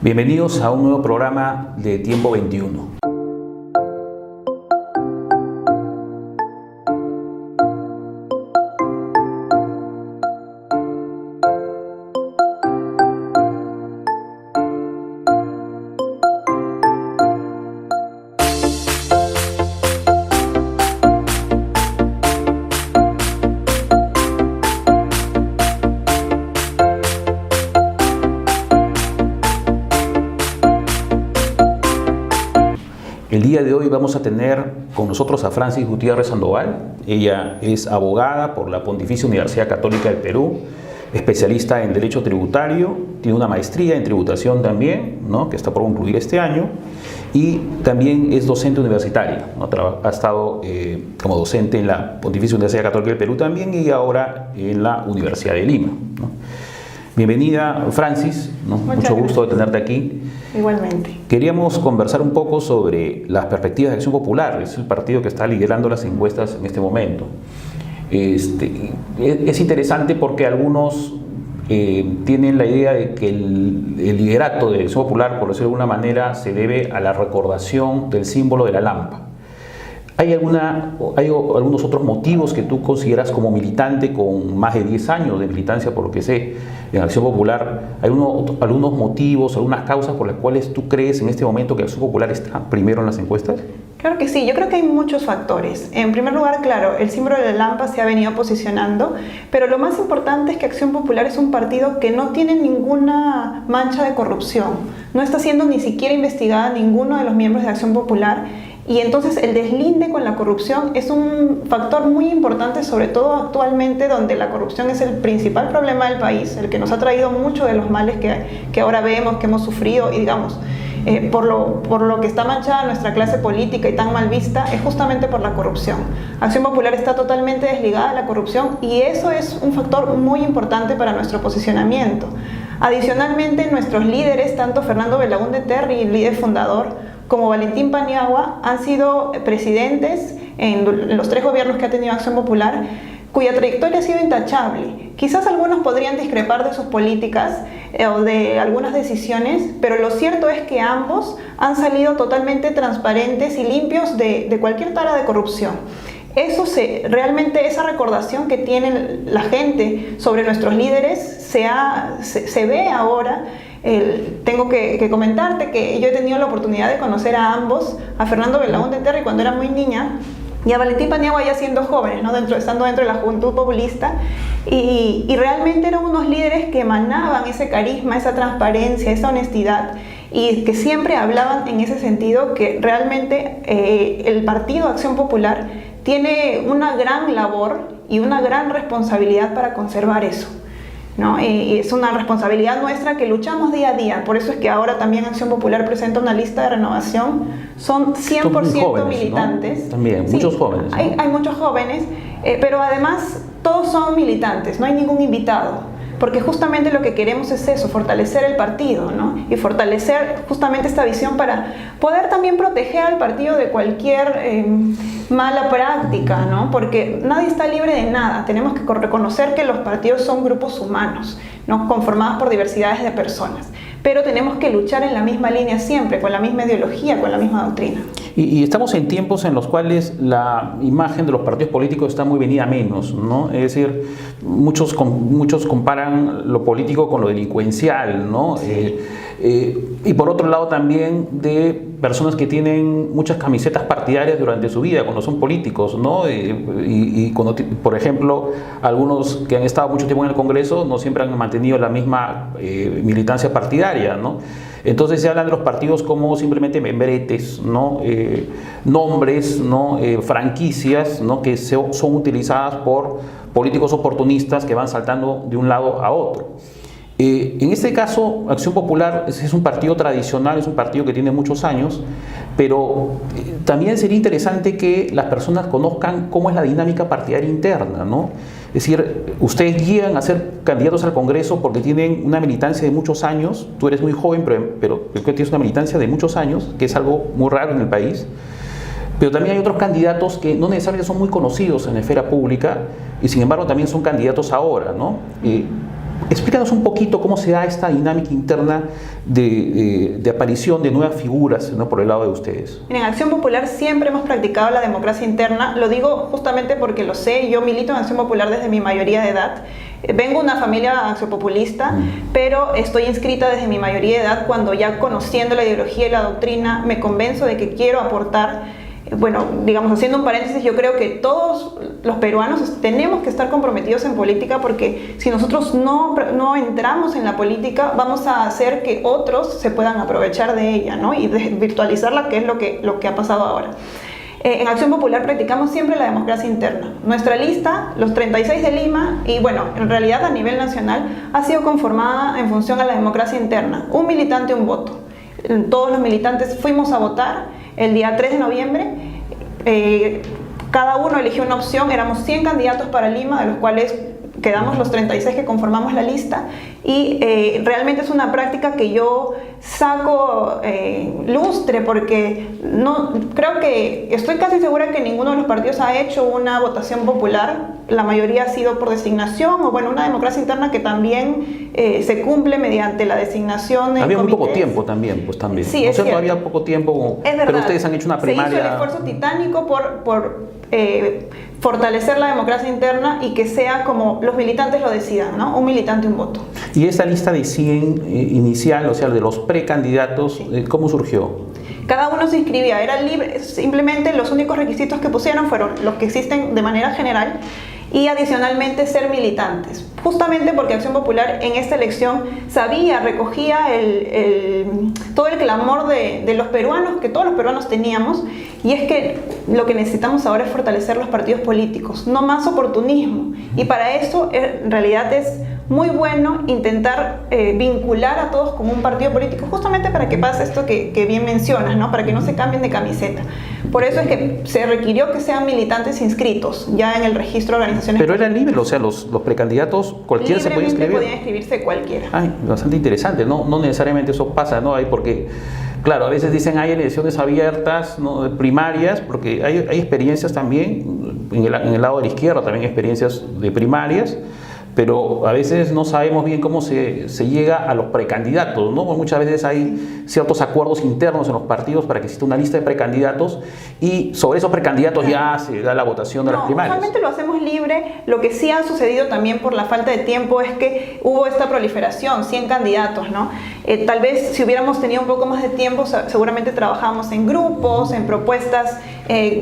Bienvenidos a un nuevo programa de Tiempo 21. El día de hoy vamos a tener con nosotros a Francis Gutiérrez Sandoval. Ella es abogada por la Pontificia Universidad Católica del Perú, especialista en Derecho Tributario, tiene una maestría en Tributación también, ¿no?, que está por concluir este año, y también es docente universitaria, ¿no? Ha estado como docente en la Pontificia Universidad Católica del Perú también y ahora en la Universidad de Lima, ¿no? Bienvenida, Francis, ¿no? Mucho gusto de tenerte aquí. Igualmente. Queríamos conversar un poco sobre las perspectivas de Acción Popular. Es el partido que está liderando las encuestas en este momento. Es interesante porque algunos tienen la idea de que el liderato de Acción Popular, por decirlo de alguna manera, se debe a la recordación del símbolo de la lampa. ¿Hay algunos otros motivos que tú consideras como militante con más de 10 años de militancia, por lo que sé, en Acción Popular? ¿Hay algunos motivos, algunas causas por las cuales tú crees en este momento que Acción Popular está primero en las encuestas? Claro que sí, yo creo que hay muchos factores. En primer lugar, claro, el símbolo de la lampa se ha venido posicionando, pero lo más importante es que Acción Popular es un partido que no tiene ninguna mancha de corrupción. No está siendo ni siquiera investigada ninguno de los miembros de Acción Popular. Y entonces el deslinde con la corrupción es un factor muy importante, sobre todo actualmente, donde la corrupción es el principal problema del país, el que nos ha traído muchos de los males que ahora vemos, que hemos sufrido, y digamos, por lo que está manchada nuestra clase política y tan mal vista, es justamente por la corrupción. Acción Popular está totalmente desligada de la corrupción y eso es un factor muy importante para nuestro posicionamiento. Adicionalmente, nuestros líderes, tanto Fernando Belaúnde Terry, líder fundador, como Valentín Paniagua, han sido presidentes en los 3 gobiernos que ha tenido Acción Popular, cuya trayectoria ha sido intachable. Quizás algunos podrían discrepar de sus políticas o de algunas decisiones, pero lo cierto es que ambos han salido totalmente transparentes y limpios de cualquier tara de corrupción. Realmente esa recordación que tiene la gente sobre nuestros líderes se ve ahora. Tengo que comentarte que yo he tenido la oportunidad de conocer a ambos, a Fernando Belaúnde Terry cuando era muy niña y a Valentín Paniagua ya siendo jóvenes, ¿no?, estando dentro de la Juventud Populista, y realmente eran unos líderes que emanaban ese carisma, esa transparencia, esa honestidad, y que siempre hablaban en ese sentido que realmente el Partido Acción Popular tiene una gran labor y una gran responsabilidad para conservar eso, ¿no? Es una responsabilidad nuestra que luchamos día a día. Por eso es que ahora también Acción Popular presenta una lista de renovación. Son 100% jóvenes, militantes, ¿no? También, sí, muchos jóvenes, ¿no? Hay muchos jóvenes, pero además todos son militantes, no hay ningún invitado. Porque justamente lo que queremos es eso, fortalecer el partido, ¿no? Y fortalecer justamente esta visión para poder también proteger al partido de cualquier mala práctica, ¿no? Porque nadie está libre de nada. Tenemos que reconocer que los partidos son grupos humanos, ¿no?, conformados por diversidades de personas. Pero tenemos que luchar en la misma línea siempre, con la misma ideología, con la misma doctrina. Y estamos en tiempos en los cuales la imagen de los partidos políticos está muy venida a menos, ¿no? Es decir, muchos comparan lo político con lo delincuencial, ¿no? Sí. Y por otro lado también de personas que tienen muchas camisetas partidarias durante su vida cuando son políticos, ¿no? Y cuando, por ejemplo, algunos que han estado mucho tiempo en el Congreso no siempre han mantenido la misma militancia partidaria, ¿no? Entonces se hablan de los partidos como simplemente membretes, ¿no? Nombres, ¿no? Franquicias, ¿no?, que son utilizadas por políticos oportunistas que van saltando de un lado a otro. En este caso, Acción Popular es un partido tradicional, es un partido que tiene muchos años, pero también sería interesante que las personas conozcan cómo es la dinámica partidaria interna, ¿no? Es decir, ustedes llegan a ser candidatos al Congreso porque tienen una militancia de muchos años. Tú eres muy joven, pero tienes una militancia de muchos años, que es algo muy raro en el país. Pero también hay otros candidatos que no necesariamente son muy conocidos en la esfera pública y sin embargo también son candidatos ahora, ¿no? Explícanos un poquito cómo se da esta dinámica interna de aparición de nuevas figuras, ¿no?, por el lado de ustedes. En Acción Popular siempre hemos practicado la democracia interna. Lo digo justamente porque lo sé. Yo milito en Acción Popular desde mi mayoría de edad. Vengo de una familia acciopopulista, pero estoy inscrita desde mi mayoría de edad cuando, ya conociendo la ideología y la doctrina, me convenzo de que quiero aportar. Bueno, digamos, haciendo un paréntesis, yo creo que todos los peruanos tenemos que estar comprometidos en política, porque si nosotros no entramos en la política, vamos a hacer que otros se puedan aprovechar de ella, ¿no? Y virtualizarla, que es lo que ha pasado ahora. En Acción Popular practicamos siempre la democracia interna. Nuestra lista, los 36 de Lima, y bueno, en realidad a nivel nacional, ha sido conformada en función a la democracia interna. Un militante, un voto. Todos los militantes fuimos a votar el día 3 de noviembre. Cada uno eligió una opción. Éramos 100 candidatos para Lima, de los cuales quedamos los 36 que conformamos la lista, y realmente es una práctica que yo saco lustre, porque creo que estoy casi segura que ninguno de los partidos ha hecho una votación popular. La mayoría ha sido por designación, o bueno, una democracia interna que también se cumple mediante la designación en había muy poco comités. Tiempo también, pues también. Sí, no es sé, cierto. había poco tiempo, Es verdad. pero ustedes han hecho una primaria. Se hizo el esfuerzo titánico por fortalecer la democracia interna y que sea como los militantes lo decidan, ¿no? Un militante, un voto. Y esa lista de 100 inicial, o sea, de los precandidatos, sí, ¿cómo surgió? Cada uno se inscribía, era libre. Simplemente los únicos requisitos que pusieron fueron los que existen de manera general, y adicionalmente ser militantes, justamente porque Acción Popular en esta elección recogía todo el clamor de los peruanos, que todos los peruanos teníamos, y es que lo que necesitamos ahora es fortalecer los partidos políticos, no más oportunismo, y para eso en realidad es muy bueno intentar vincular a todos como un partido político, justamente para que pase esto que bien mencionas, ¿no? Para que no se cambien de camiseta. Por eso es que se requirió que sean militantes inscritos ya en el registro de organizaciones. Pero era libre, o sea, los precandidatos, cualquiera se podía inscribir. Podía inscribirse cualquiera. Ay, bastante interesante, no necesariamente eso pasa, ¿no? Porque, claro, a veces dicen hay elecciones abiertas, ¿no?, primarias, porque hay experiencias también, en el lado de la izquierda también hay experiencias de primarias, pero a veces no sabemos bien cómo se llega a los precandidatos, ¿no? Muchas veces hay ciertos acuerdos internos en los partidos para que exista una lista de precandidatos, y sobre esos precandidatos ya se da la votación de las primarias. Usualmente lo hacemos libre. Lo que sí ha sucedido también por la falta de tiempo es que hubo esta proliferación, 100 candidatos, ¿no? Tal vez si hubiéramos tenido un poco más de tiempo, seguramente trabajábamos en grupos, en propuestas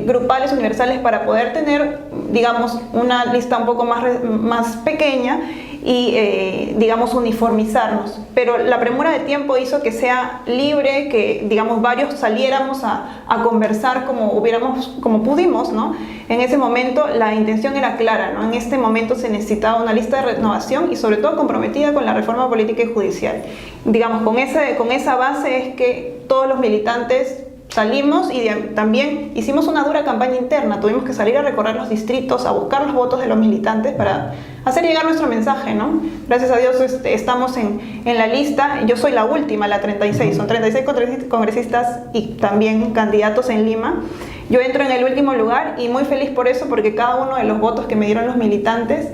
grupales, universales, para poder tener, digamos, una lista un poco más pequeña y, digamos, uniformizarnos. Pero la premura de tiempo hizo que sea libre, que, digamos, varios saliéramos a conversar como pudimos, ¿no? En ese momento la intención era clara, ¿no? En este momento se necesitaba una lista de renovación y sobre todo comprometida con la reforma política y judicial. Digamos, con esa base es que todos los militantes salimos, y también hicimos una dura campaña interna. Tuvimos que salir a recorrer los distritos, a buscar los votos de los militantes para hacer llegar nuestro mensaje, ¿no? Gracias a Dios estamos en la lista. Yo soy la última, la 36. Son 36 congresistas y también candidatos en Lima. Yo entro en el último lugar y muy feliz por eso, porque cada uno de los votos que me dieron los militantes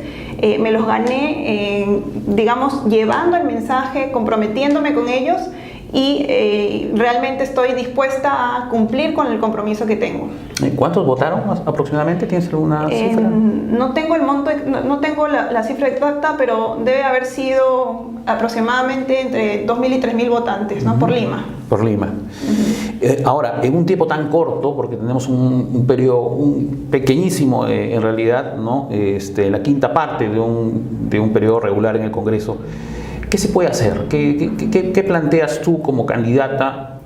me los gané, digamos, llevando el mensaje, comprometiéndome con ellos, y realmente estoy dispuesta a cumplir con el compromiso que tengo. ¿Cuántos votaron aproximadamente? ¿Tienes alguna cifra? No tengo el monto, no tengo la cifra exacta, pero debe haber sido aproximadamente entre 2.000 y 3.000 votantes, ¿no? Por Lima. Por Lima. Ahora, en un tiempo tan corto, porque tenemos un periodo pequeñísimo en realidad, ¿no? La quinta parte de un periodo regular en el Congreso, ¿qué se puede hacer? ¿Qué planteas tú como candidata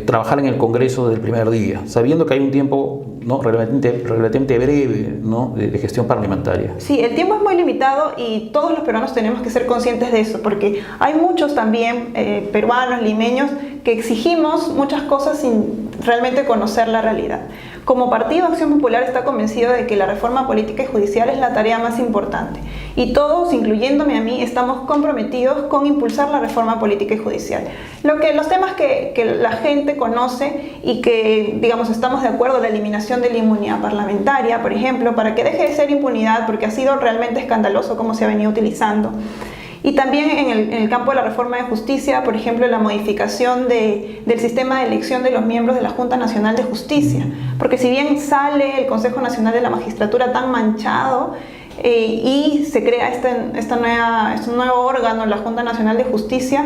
trabajar en el Congreso desde el primer día, sabiendo que hay un tiempo, ¿no?, relativamente breve, ¿no?, de gestión parlamentaria? Sí, el tiempo es muy limitado y todos los peruanos tenemos que ser conscientes de eso, porque hay muchos también peruanos, limeños, que exigimos muchas cosas sin realmente conocer la realidad. Como Partido Acción Popular está convencido de que la reforma política y judicial es la tarea más importante, y todos, incluyéndome a mí, estamos comprometidos con impulsar la reforma política y judicial. Los temas que la gente conoce y que, digamos, estamos de acuerdo, la eliminación de la inmunidad parlamentaria, por ejemplo, para que deje de ser impunidad, porque ha sido realmente escandaloso cómo se ha venido utilizando. Y también en el campo de la reforma de justicia, por ejemplo, la modificación del sistema de elección de los miembros de la Junta Nacional de Justicia. Porque si bien sale el Consejo Nacional de la Magistratura tan manchado, y se crea este nuevo órgano, la Junta Nacional de Justicia,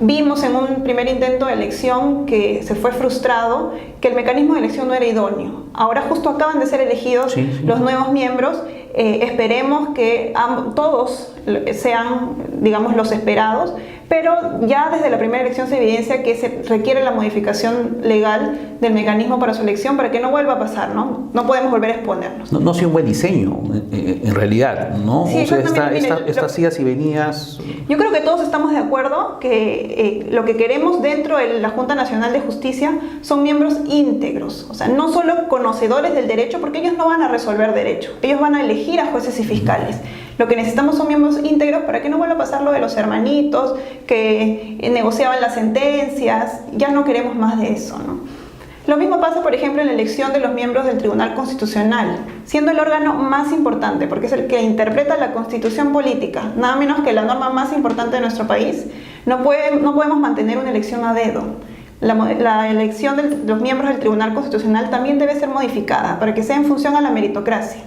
vimos en un primer intento de elección que se fue frustrado, que el mecanismo de elección no era idóneo. Ahora justo acaban de ser elegidos los nuevos miembros. Esperemos que todos sean, digamos, los esperados, pero ya desde la primera elección se evidencia que se requiere la modificación legal del mecanismo para su elección para que no vuelva a pasar, ¿no? No podemos volver a exponernos. No ha sido un buen diseño, en realidad, ¿no? Sí, o sea, estas idas y venidas... Yo creo que todos estamos de acuerdo que lo que queremos dentro de la Junta Nacional de Justicia son miembros íntegros, o sea, no solo conocedores del derecho, porque ellos no van a resolver derecho, ellos van a elegir a jueces y fiscales. Lo que necesitamos son miembros íntegros para que no vuelva a pasar lo de los hermanitos que negociaban las sentencias. Ya no queremos más de eso, ¿no? Lo mismo pasa, por ejemplo, en la elección de los miembros del Tribunal Constitucional, siendo el órgano más importante, porque es el que interpreta la Constitución política, nada menos que la norma más importante de nuestro país. No podemos mantener una elección a dedo. La elección de los miembros del Tribunal Constitucional también debe ser modificada para que sea en función a la meritocracia,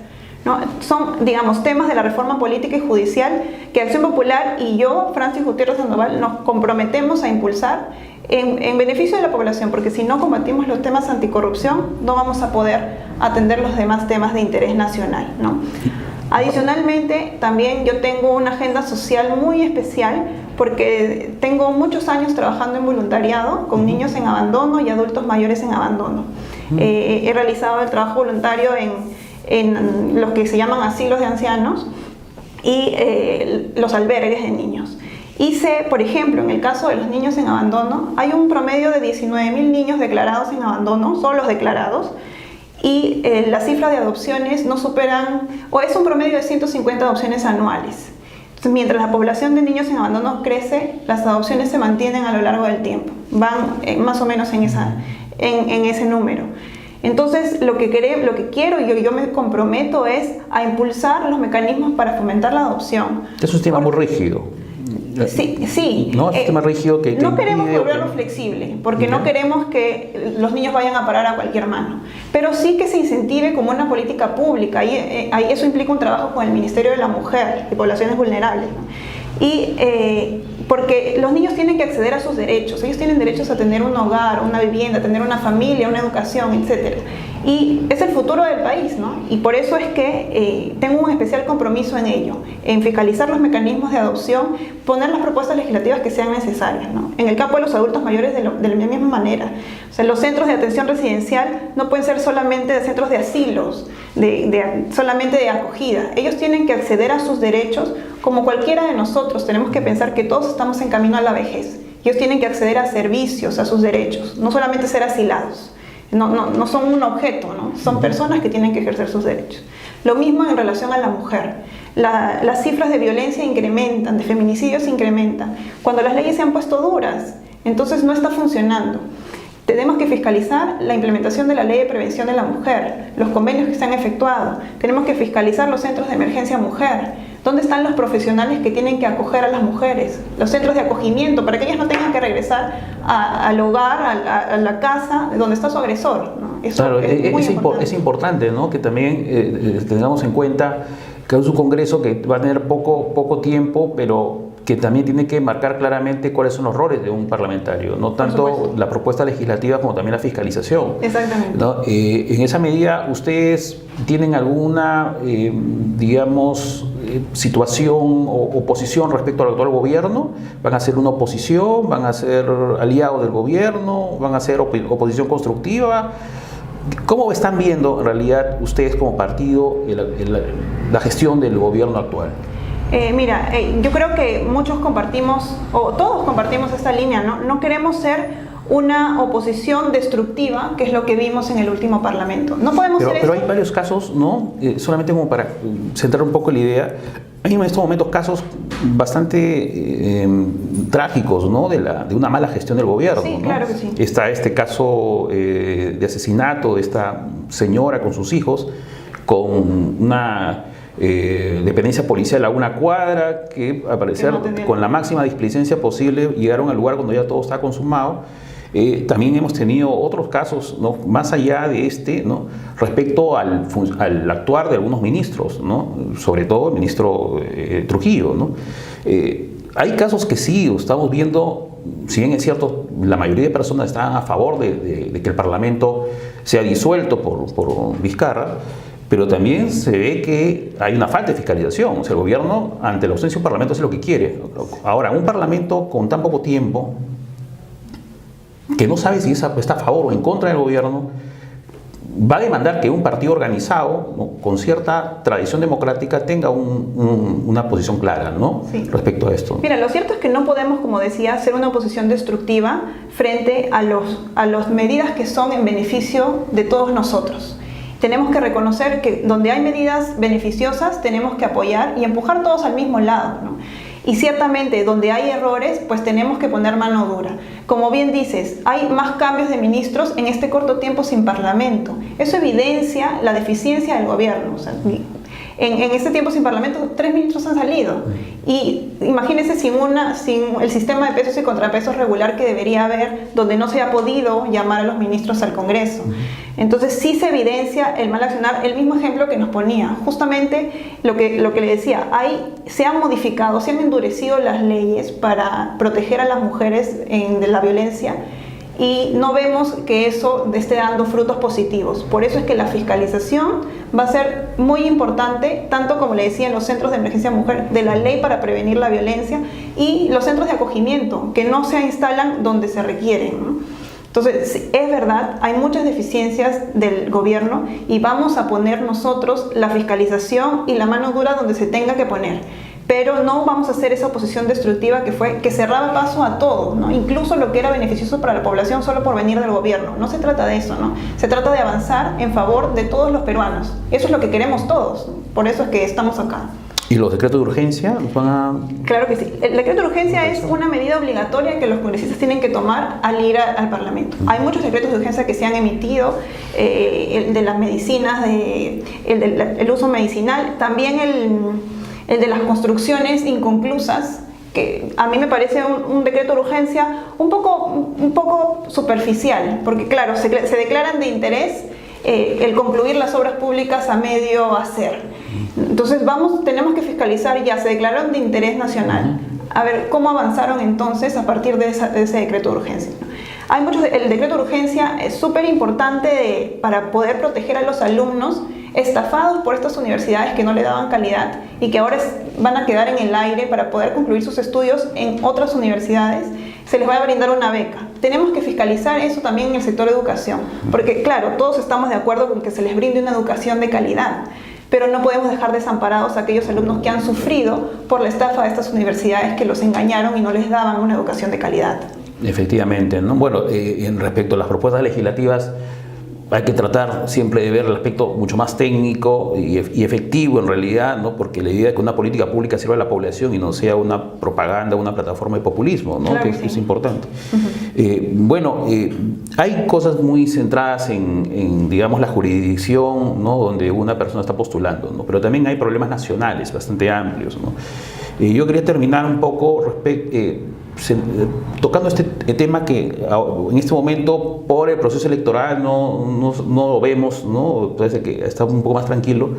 ¿no? Son, digamos, temas de la reforma política y judicial que Acción Popular y yo, Francis Gutiérrez Sandoval, nos comprometemos a impulsar en beneficio de la población, porque si no combatimos los temas anticorrupción, no vamos a poder atender los demás temas de interés nacional, ¿no? Adicionalmente, también yo tengo una agenda social muy especial porque tengo muchos años trabajando en voluntariado con niños en abandono y adultos mayores en abandono. He realizado el trabajo voluntario en los que se llaman asilos de ancianos y los albergues de niños. Hice, por ejemplo, en el caso de los niños en abandono, hay un promedio de 19.000 niños declarados en abandono, solo los declarados, y las cifras de adopciones no superan, o es un promedio de 150 adopciones anuales. Entonces, mientras la población de niños en abandono crece, las adopciones se mantienen a lo largo del tiempo, van más o menos en ese número. Entonces, lo que quiero y yo me comprometo es a impulsar los mecanismos para fomentar la adopción. Es un sistema muy rígido. Sí. No, es un sistema rígido que no queremos volverlo flexible, porque no queremos que los niños vayan a parar a cualquier mano, pero sí que se incentive como una política pública, y eso implica un trabajo con el Ministerio de la Mujer y Poblaciones Vulnerables, ¿no? Y porque los niños tienen que acceder a sus derechos, ellos tienen derechos a tener un hogar, una vivienda, a tener una familia, una educación, etc. Y es el futuro del país, ¿no? Y por eso es que tengo un especial compromiso en ello, en fiscalizar los mecanismos de adopción, poner las propuestas legislativas que sean necesarias, ¿no? En el campo de los adultos mayores de la misma manera. O sea, los centros de atención residencial no pueden ser solamente de centros de asilos, solamente de acogida. Ellos tienen que acceder a sus derechos como cualquiera de nosotros. Tenemos que pensar que todos estamos en camino a la vejez. Ellos tienen que acceder a servicios, a sus derechos, no solamente ser asilados. No son un objeto, ¿no? Son personas que tienen que ejercer sus derechos. Lo mismo en relación a la mujer. Las cifras de violencia incrementan, de feminicidios incrementan. Cuando las leyes se han puesto duras, entonces no está funcionando. Tenemos que fiscalizar la implementación de la Ley de Prevención de la Mujer, los convenios que se han efectuado. Tenemos que fiscalizar los centros de emergencia mujer. ¿Dónde están los profesionales que tienen que acoger a las mujeres? Los centros de acogimiento, para que ellas no tengan que regresar al hogar, a la casa donde está su agresor, ¿no? Eso claro, es importante, ¿no? Que también tengamos en cuenta que es un congreso que va a tener poco tiempo, pero que también tiene que marcar claramente cuáles son los roles de un parlamentario, no tanto la propuesta legislativa como también la fiscalización. Exactamente. ¿No? En esa medida, ¿ustedes tienen alguna, situación o posición respecto al actual gobierno? ¿Van a ser una oposición? ¿Van a ser aliados del gobierno? ¿Van a ser oposición constructiva? ¿Cómo están viendo en realidad ustedes como partido la gestión del gobierno actual? Yo creo que muchos compartimos, o todos compartimos esta línea, ¿no? No queremos ser una oposición destructiva, que es lo que vimos en el último Parlamento. No podemos ser pero hay varios casos, ¿no? Solamente como para centrar un poco la idea, hay en estos momentos casos bastante trágicos, ¿no? de una mala gestión del gobierno. Sí, ¿no? claro que sí. Está este caso de asesinato de esta señora con sus hijos, con una dependencia policial a una cuadra, que al parecer con la máxima displicencia posible llegaron al lugar cuando ya todo está consumado. También hemos tenido otros casos, ¿no?, más allá de este, ¿no?, respecto al actuar de algunos ministros, ¿no?, sobre todo el ministro Trujillo, ¿no? Hay casos que sí, estamos viendo, si bien es cierto, la mayoría de personas están a favor de que el Parlamento sea disuelto por Vizcarra, pero también se ve que hay una falta de fiscalización. O sea, el gobierno, ante la ausencia de un Parlamento, hace lo que quiere. Ahora, un Parlamento con tan poco tiempo, que no sabe si está a favor o en contra del gobierno, va a demandar que un partido organizado, ¿no?, con cierta tradición democrática tenga una posición clara, ¿no?, sí, respecto a esto. Mira, lo cierto es que no podemos, como decía, hacer una oposición destructiva frente a las medidas que son en beneficio de todos nosotros. Tenemos que reconocer que donde hay medidas beneficiosas tenemos que apoyar y empujar todos al mismo lado, ¿no? Y ciertamente donde hay errores, pues tenemos que poner mano dura. Como bien dices, hay más cambios de ministros en este corto tiempo sin Parlamento. Eso evidencia la deficiencia del gobierno. O sea, en este tiempo sin Parlamento, 3 ministros han salido. Y imagínense sin el sistema de pesos y contrapesos regular que debería haber, donde no se ha podido llamar a los ministros al Congreso. Entonces sí se evidencia el mal accionar. El mismo ejemplo que nos ponía, justamente lo que le decía, se han modificado, se han endurecido las leyes para proteger a las mujeres de la violencia, y no vemos que eso esté dando frutos positivos. Por eso es que la fiscalización va a ser muy importante, tanto como le decía en los centros de emergencia mujer, de la ley para prevenir la violencia, y los centros de acogimiento, que no se instalan donde se requieren, ¿no? Entonces, es verdad, hay muchas deficiencias del gobierno y vamos a poner nosotros la fiscalización y la mano dura donde se tenga que poner. Pero no vamos a hacer esa oposición destructiva que cerraba paso a todo, ¿no? Incluso lo que era beneficioso para la población solo por venir del gobierno. No se trata de eso, ¿no? Se trata de avanzar en favor de todos los peruanos. Eso es lo que queremos todos. Por eso es que estamos acá. ¿Y los decretos de urgencia van a...? Claro que sí. El decreto de urgencia es una medida obligatoria que los congresistas tienen que tomar al ir al Parlamento. Hay muchos decretos de urgencia que se han emitido, el de las medicinas, el uso medicinal, también el de las construcciones inconclusas, que a mí me parece un decreto de urgencia un poco superficial, porque claro, se declaran de interés el concluir las obras públicas a medio hacer. Entonces tenemos que fiscalizar, ya se declararon de interés nacional, a ver cómo avanzaron entonces a partir de ese decreto de urgencia. El decreto de urgencia es súper importante para poder proteger a los alumnos estafados por estas universidades que no le daban calidad y que ahora van a quedar en el aire para poder concluir sus estudios en otras universidades. Se les va a brindar una beca. Tenemos que fiscalizar eso también en el sector de educación, porque claro, todos estamos de acuerdo con que se les brinde una educación de calidad, pero no podemos dejar desamparados a aquellos alumnos que han sufrido por la estafa de estas universidades que los engañaron y no les daban una educación de calidad. Efectivamente, ¿no? Bueno, en respecto a las propuestas legislativas, hay que tratar siempre de ver el aspecto mucho más técnico y efectivo en realidad, ¿no? Porque la idea es que una política pública sirva a la población y no sea una propaganda, una plataforma de populismo, ¿no? Claro, que sí. es importante. Hay cosas muy centradas en, digamos, la jurisdicción, ¿no? Donde una persona está postulando, ¿no? Pero también hay problemas nacionales bastante amplios, ¿no? Yo quería terminar un poco tocando este tema que en este momento por el proceso electoral no lo vemos, ¿no? Parece que está un poco más tranquilo,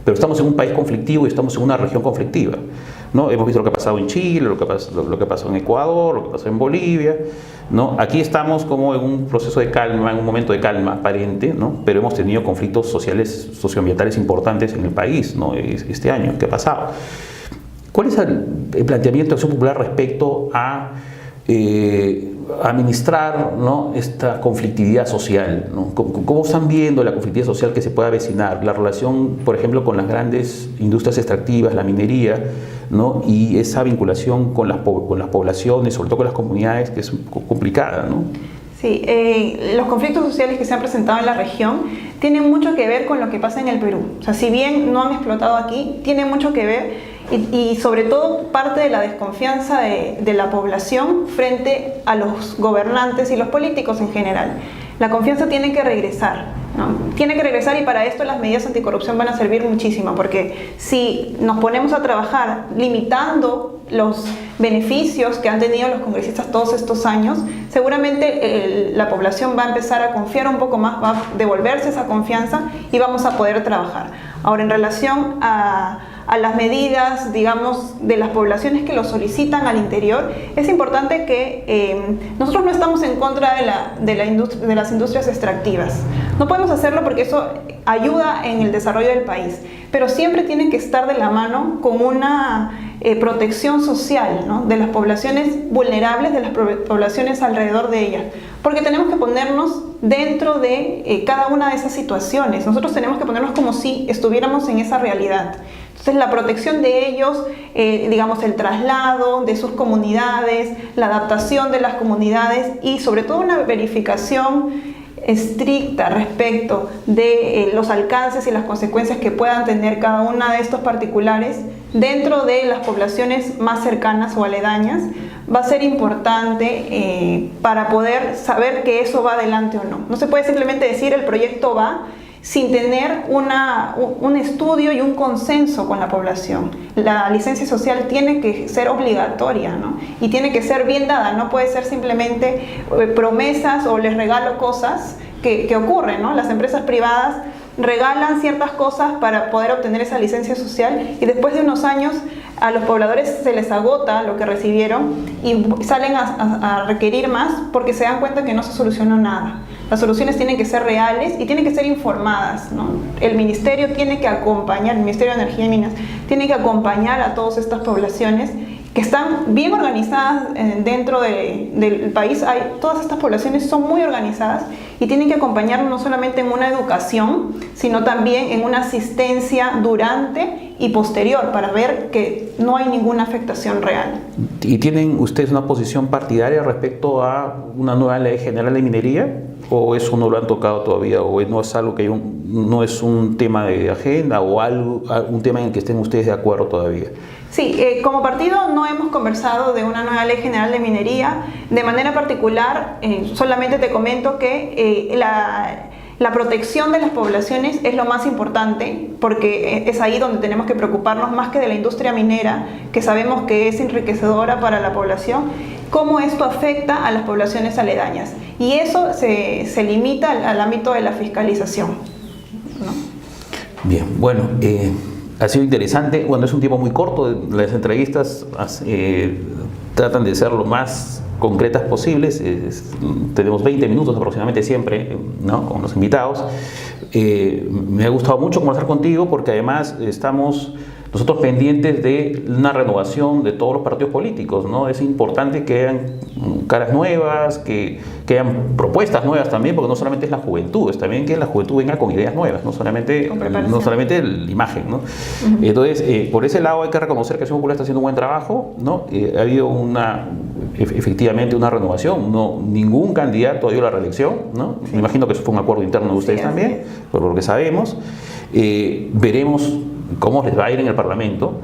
pero estamos en un país conflictivo y estamos en una región conflictiva, ¿no? Hemos visto lo que ha pasado en Chile, lo que ha pasado en Ecuador, lo que pasó en Bolivia, ¿no? Aquí estamos como en un proceso de calma, en un momento de calma aparente, ¿no? Pero hemos tenido conflictos sociales, socioambientales importantes en el país, ¿no? Este año que ha pasado. ¿Cuál es el planteamiento de Acción Popular respecto a administrar, ¿no? esta conflictividad social, ¿no? ¿Cómo están viendo la conflictividad social que se puede avecinar? La relación, por ejemplo, con las grandes industrias extractivas, la minería, ¿no? Y esa vinculación con las poblaciones, sobre todo con las comunidades, que es complicada, ¿no? Sí, los conflictos sociales que se han presentado en la región tienen mucho que ver con lo que pasa en el Perú. O sea, si bien no han explotado aquí, tienen mucho que ver y sobre todo parte de la desconfianza de la población frente a los gobernantes y los políticos en general. La confianza tiene que regresar. ¿no? Tiene que regresar, y para esto las medidas anticorrupción van a servir muchísimo, porque si nos ponemos a trabajar limitando los beneficios que han tenido los congresistas todos estos años, seguramente la población va a empezar a confiar un poco más, va a devolverse esa confianza y vamos a poder trabajar. Ahora, en relación a las medidas, digamos, de las poblaciones que lo solicitan al interior, es importante que nosotros no estamos en contra de las industrias extractivas. No podemos hacerlo porque eso ayuda en el desarrollo del país, pero siempre tienen que estar de la mano con una protección social, ¿no?, de las poblaciones vulnerables, de las poblaciones alrededor de ellas, porque tenemos que ponernos dentro de cada una de esas situaciones. Nosotros tenemos que ponernos como si estuviéramos en esa realidad. Entonces, la protección de ellos, digamos, el traslado de sus comunidades, la adaptación de las comunidades y sobre todo una verificación estricta respecto de los alcances y las consecuencias que puedan tener cada una de estos particulares dentro de las poblaciones más cercanas o aledañas, va a ser importante para poder saber que eso va adelante o no. No se puede simplemente decir el proyecto va sin tener un estudio y un consenso con la población. La licencia social tiene que ser obligatoria, ¿no?, y tiene que ser bien dada, no puede ser simplemente promesas o les regalo cosas que ocurren, ¿no? Las empresas privadas regalan ciertas cosas para poder obtener esa licencia social y después de unos años a los pobladores se les agota lo que recibieron y salen a requerir más porque se dan cuenta que no se solucionó nada. Las soluciones tienen que ser reales y tienen que ser informadas, ¿no? El ministerio tiene que acompañar, el Ministerio de Energía y Minas tiene que acompañar a todas estas poblaciones que están bien organizadas dentro del país. Todas estas poblaciones son muy organizadas y tienen que acompañarnos no solamente en una educación, sino también en una asistencia durante y posterior para ver que no hay ninguna afectación real. ¿Y tienen ustedes una posición partidaria respecto a una nueva ley general de minería? ¿O eso no lo han tocado todavía? ¿O no es algo que no es un tema de agenda o un tema en el que estén ustedes de acuerdo todavía? Sí, como partido no hemos conversado de una nueva ley general de minería. De manera particular, solamente te comento que la protección de las poblaciones es lo más importante, porque es ahí donde tenemos que preocuparnos más que de la industria minera, que sabemos que es enriquecedora para la población, cómo esto afecta a las poblaciones aledañas. Y eso se limita al ámbito de la fiscalización, ¿no? Bien, bueno, ha sido interesante. Bueno, es un tiempo muy corto, las entrevistas tratan de ser lo más concretas posibles. Tenemos 20 minutos aproximadamente siempre, ¿no?, con los invitados. Me ha gustado mucho conversar contigo porque además estamos nosotros pendientes de una renovación de todos los partidos políticos, ¿no? Es importante que hayan caras nuevas, que hayan propuestas nuevas también, porque no solamente es la juventud, es también que la juventud venga con ideas nuevas, no solamente la imagen, ¿no? Uh-huh. Entonces, por ese lado hay que reconocer que Acción Popular está haciendo un buen trabajo, ¿no? Ha habido efectivamente una renovación, ningún candidato ha ido a la reelección, ¿no? Sí. Me imagino que eso fue un acuerdo interno de ustedes también, por lo que sabemos. Veremos cómo les va a ir en el Parlamento.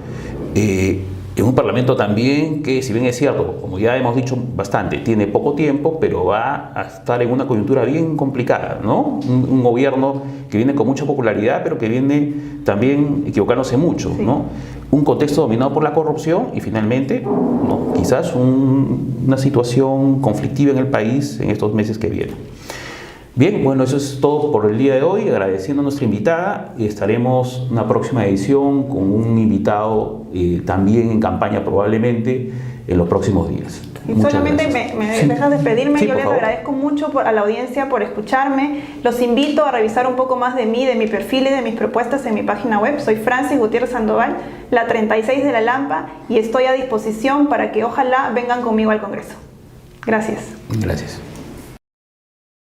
En un Parlamento también que, si bien es cierto, como ya hemos dicho bastante, tiene poco tiempo, pero va a estar en una coyuntura bien complicada, ¿no? Un gobierno que viene con mucha popularidad, pero que viene también equivocándose mucho, sí, ¿no? Un contexto dominado por la corrupción y finalmente, ¿no?, quizás una situación conflictiva en el país en estos meses que vienen. Bien, bueno, eso es todo por el día de hoy, agradeciendo a nuestra invitada, y estaremos en una próxima edición con un invitado también en campaña probablemente en los próximos días. Y solamente me dejas despedirme. Sí, yo les agradezco mucho a la audiencia por escucharme. Los invito a revisar un poco más de mí, de mi perfil y de mis propuestas en mi página web. Soy Francis Gutiérrez Sandoval, la 36 de la Lampa, y estoy a disposición para que ojalá vengan conmigo al Congreso. Gracias. Gracias.